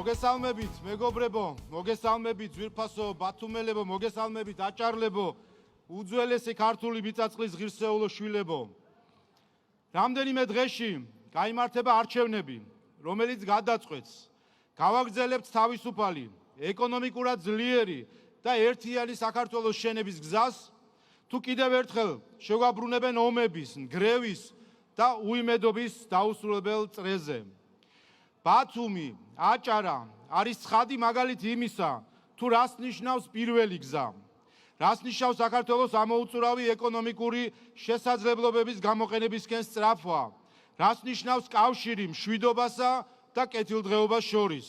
მოგესალმებით, მეგობრებო, მოგესალმებით, ძვირფასო ბათუმელებო, მოგესალმებით, აჭარლებო, უძველესი ქართული მიწაწყლის ღირსეულო შვილებო. რამდენიმე დღეში გაიმართება არჩევნები, რომელიც გადაწყვეტს, გავაგრძელებთ თავისუფალი, ეკონომიკურად ძლიერი და ერთიანი საქართველოს შენების გზას, თუ კიდევ ერთხელ შეგვაბრუნებენ ომების, ნგრევის და უიმედობის დაუსრულებელ წრეზე. ბათუმი, აჭარა არის ცხადი მაგალითი იმისა, თუ რას ნიშნავს პირველი გზა. რას ნიშნავს საქართველოს ამოუწურავი ეკონომიკური შესაძლებლობების გამოყენებისკენ სწრაფვა. რას ნიშნავს კავშირი მშვიდობასა და კეთილდღეობას შორის.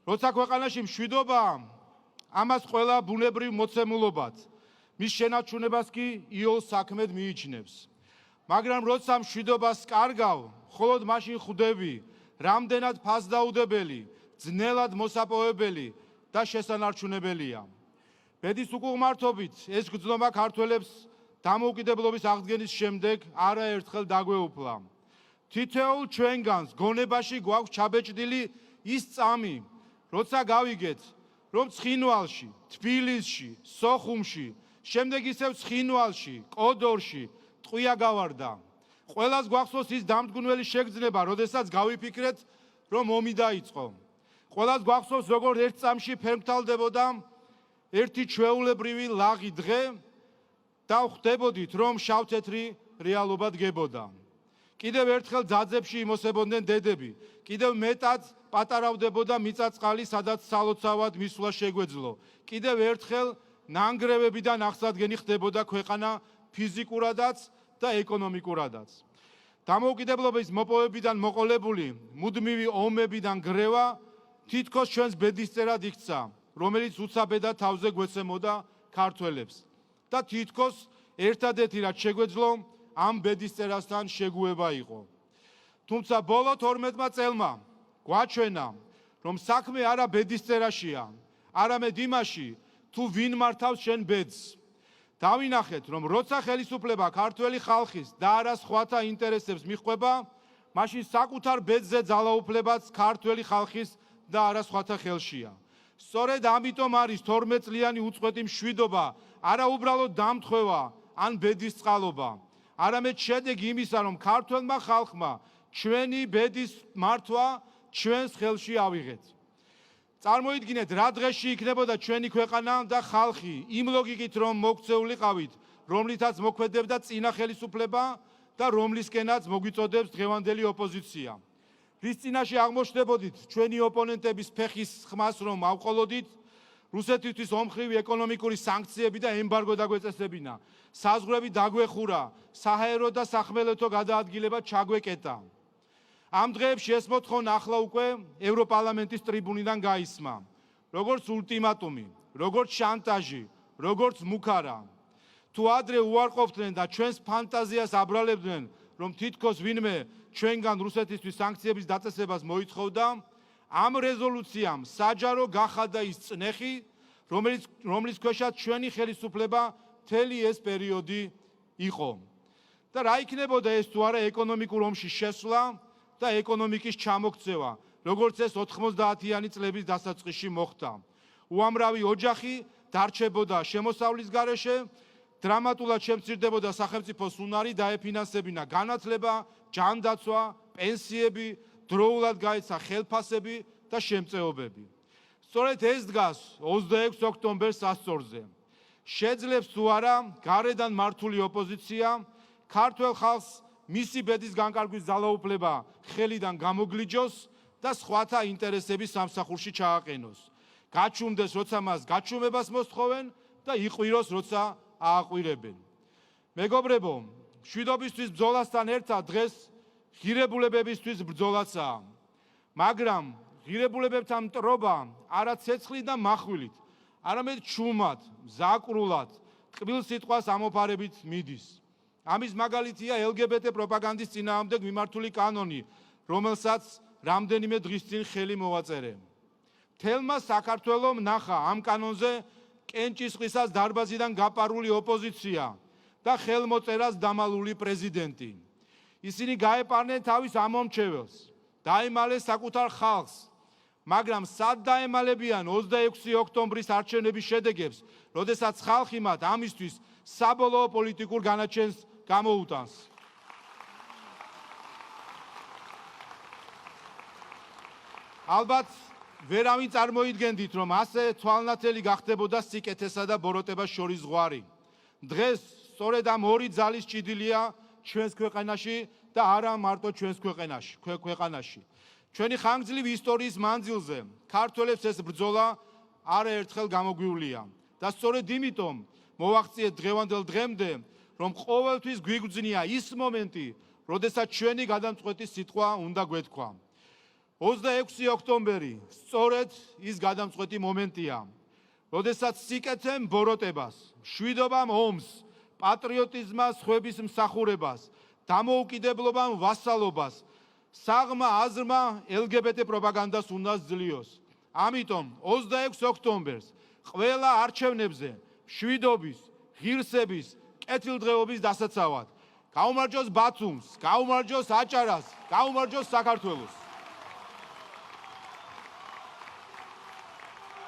როცა ქვეყანაში მშვიდობაა, ამას ყველა ბუნებრივ მოცემულობად, მის შენარჩუნებას კი იოლ საქმედ მიიჩნევს. მაგრამ როცა მშვიდობას კარგავ, მხოლოდ მაშინ ხვდები, რამდენად ფასდაუდებელი, ძნელად მოსაპოვებელი და შესანარჩუნებელია. ბედის უკუღმართობით ეს გრძნობა ქართველებს დამოუკიდებლობის აღდგენის შემდეგ არაერთხელ დაგვეუფლა. თითოეულ ჩვენგანს გონებაში გვაქვს ჩაბეჭდილი ის წამი, როცა გავიგეთ, რომ ცხინვალში, თბილისში, სოხუმში, შემდეგ ისევ ცხინვალში, კოდორში ტყვია გავარდა. ყველას გვახსოვს ის დამდგუნველი შეგრძნება, როდესაც გავიფიქრეთ, რომ ომი დაიწყო. ყველას გვახსოვს, როგორ ერთ წამში ფერმთავდებოდა ერთი ჩვეულებრივი ლაღი დღე და ხვდებოდით, რომ შავ-თეთრი რეალობა დგებოდა. კიდევ ერთხელ ძაძებში იმოსებოდნენ დედები, კიდევ მეტად პატარავდებოდა მიწაწყალი, სადაც სალოცავად მისვლა შეგვეძლო. კიდევ ერთხელ ნანგრევებიდან აღსადგენი ხდებოდა ქვეყანა ფიზიკურადაც და ეკონომიკურადაც. დამოუკიდებლობის მოპოვებიდან მოყოლებული მუდმივი ომებიდან გრევა თითქოს ჩვენს ბედისწერად იქცა, რომელიც უცაბედად თავზე გვეცემოდა ქართველებს და თითქოს ერთადერთი რაც შეგვეძლო ამ ბედისწერასთან შეგუება იყო. თუმცა ბოლო 12 წელმა გვაჩვენა, რომ საქმე არა ბედისწერაშია, არამედ იმაში, თუ ვინ მართავს შენ ბედს. დავინახეთ, რომ როცა ხელისუფლება ქართველი ხალხის და არა სხვათა ინტერესებს მიჰყვება, მაშინ საკუთარ ბედზე ძალაუფლებაც ქართველი ხალხის და არა სხვათა ხელშია. სწორედ ამიტომ არის 12 წლიანი უწყვეტი მშვიდობა, არა უბრალოდ დამთხვევა ან ბედის წყალობა, არამედ შედეგი იმისა, რომ ქართველმა ხალხმა ჩვენი ბედის მართვა ჩვენს ხელში ავიღეთ. წარმოიდგინეთ, რა დღეში იქნებოდა ჩვენი ქვეყანა და ხალხი, იმ ლოგიკით, რომ მოქცეულიყავით, რომლითაც მოქმედებდა წინა ხელისუფლება და რომლისკენაც მოგვიწოდებს დღევანდელი ოპოზიცია. რის წინაშე აღმოჩნდებოდით ჩვენი ოპონენტების ფეხის ხმას რომ ავყოლოდით, რუსეთისთვის ომხრივი ეკონომიკური სანქციები და ემბარგო დაგვეწესებინა, საზღვრები დაგვეხურა, საჰაერო და სახმელეთო გადაადგილება ჩაგვეკეტა. ამ დღეებში ეს მოთხოვნა ახლა უკვე ევროპარლამენტის ტრიბუნიდან გაისმა, როგორც ულტიმატუმი, როგორც შანტაჟი, როგორც მუქარა. თუ ადრე უარყოფდნენ და ჩვენს ფანტაზიას აბრალებდნენ, რომ თითქოს ვინმე ჩვენგან რუსეთისთვის სანქციების დაწესებას მოითხოვდა, ამ რეზოლუციამ საჯარო გახადა ის წნეხი, რომლის ქვეშაც ჩვენი ხელისუფლება მთელი ეს პერიოდი იყო. და რა იქნებოდა ეს თუ არა ეკონომიკურ ომში შესვლა და ეკონომიკის ჩამოქცევა, როგორც ეს 90-იანი წლების დასაწყისში მოხდა. უამრავი ოჯახი დარჩებოდა შემოსავლის გარეშე, დრამატულად შემცირდებოდა სახელმწიფოს უნარი, დაეფინანსებინა განათლება, ჯანდაცვა, პენსიები, დროულად გაეცა ხელფასები და შემწეობები. სწორედ ეს დგას 26 ოქტომბერს სასწორზე. შეძლებს თუ არა გარედან მართული ოპოზიცია ქართველ ხალხს მისი ბედის განკარგვის ძალაუფლება ხელიდან გამოგლიჯოს და სხვათა ინტერესების სამსახურში ჩააყენოს. გაჩუმდეს, როცა მას გაჩუმებას მოსთხოვენ და იყვიროს, როცა ააყვირებენ. მეგობრებო, მშვიდობისთვის ბრძოლასთან ერთად დღეს ღირებულებებისთვის ბრძოლაცაა. მაგრამ ღირებულებებთან მტრობა არა ცეცხლით და מחვილით, არამედ ჩუმად, მზაკრულად, ტკბილ სიტყვას ამოფარებით მიდის. ამის მაგალითია LGBT პროპაგანდის წინააღმდეგ მიმართული კანონი, რომელსაც რამდენიმე დღის წინ ხელი მოვაწერე. მთელმა საქართველომ ნახა ამ კანონზე კენჭისყრისას დარბაზიდან გაპარული ოპოზიცია და ხელმოწერას დამალული პრეზიდენტი. ისინი გაეპარნენ თავის ამომრჩეველს, დაემალეს საკუთარ ხალხს, მაგრამ სად დაემალებიან 26 ოქტომბრის არჩევნების შედეგებს, როდესაც ხალხი მათ ამისთვის საბოლოო პოლიტიკურ განაჩენს გამოუტანს. ალბათ ვერავინ წარმოიდგენდით, რომ ასე თვალნათელი გახდებოდა სიკეთესა და ბოროტებას შორის ზღვარი. დღეს სწორედ ამ ორი ძალის ჭიდილია ჩვენს ქვეყანაში და არა მარტო ჩვენს ქვეყანაში. ჩვენი ხანგრძლივი ისტორიის მანძილზე ქართველებს ეს ბრძოლა არაერთხელ გამოგვივლია და სწორედ იმიტომ მოვაღწიეთ დღევანდელ დღემდე, რომ ყოველთვის გვიგრძნია ის მომენტი, როდესაც ჩვენი გადამწყვეტი სიტყვა უნდა გვეთქვა. 26 ოქტომბერი სწორედ ის გადამწყვეტი მომენტია, როდესაც სიკეთემ ბოროტებას, მშვიდობამ ომს, პატრიოტიზმას ხვების მსახურებას, დამოუკიდებლობამ ვასალობას, საღმა აზრმა LGBT პროპაგანდას უნდა ძლიოს. ამიტომ 26 ოქტომბერს ყველა არჩევნებზე მშვიდობის, ღირსების, კეთილდღეობის დასაცავად გაუმარჯოს ბათუმს, გაუმარჯოს აჭარას, გაუმარჯოს საქართველოს.